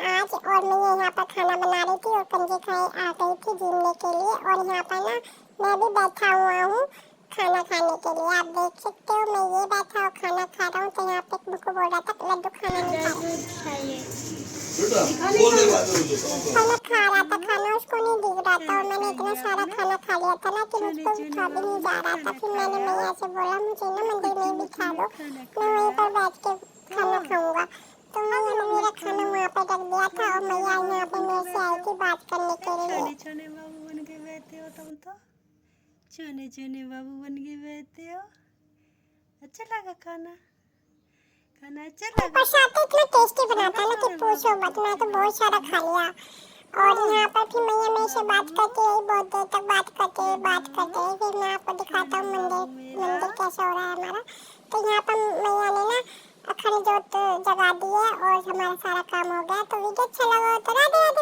आज और मैं यहाँ पर खाना बना रही थी और कंजक आ गई थी घूमने के लिए और यहाँ पर ना मैं भी बैठा हुआ हूँ खाना खाने के लिए। आप देख सकते हो मैं ये बैठा और खाना खा रहा हूँ। तो यहाँ पे मुझको बोल रहा था लड्डू खाना नहीं खाना खा रहा था, खाना उसको नहीं दिख रहा था और मैंने इतना सारा खाना खा लिया था ना कि मुझको उठा भी नहीं जा रहा था। फिर मैंने मैया से बोला मुझे ना मंदिर में बिठा दो, मैं वहीं पर बैठ के खाना खाऊंगा। तो मैया ने मेरा खाना वहाँ पर रख दिया था और मैया यहाँ पे मेरे से आई थी बात करने के लिए। छोने बाबू बन के बैठे हो तुम तो, छोने छोने बाबू बन के बैठे हो। अच्छा लगा खाना, खाना अच्छा लगा। प्रसाद इतना टेस्टी बनाता ना कि पूछो मत, मैं तो बहुत सारा खा लिया। और यहाँ पर फिर मैया मेरे से बात करती रही, बहुत देर तक बात करते रही। फिर मैं आपको दिखाता हूँ मंदिर कैसा हो रहा है हमारा। तो यहाँ पर मैया ने ना अखंड जोत जगा दी है और हमारा सारा काम हो गया। तो वीडियो अच्छा लगा तो राधे राधे।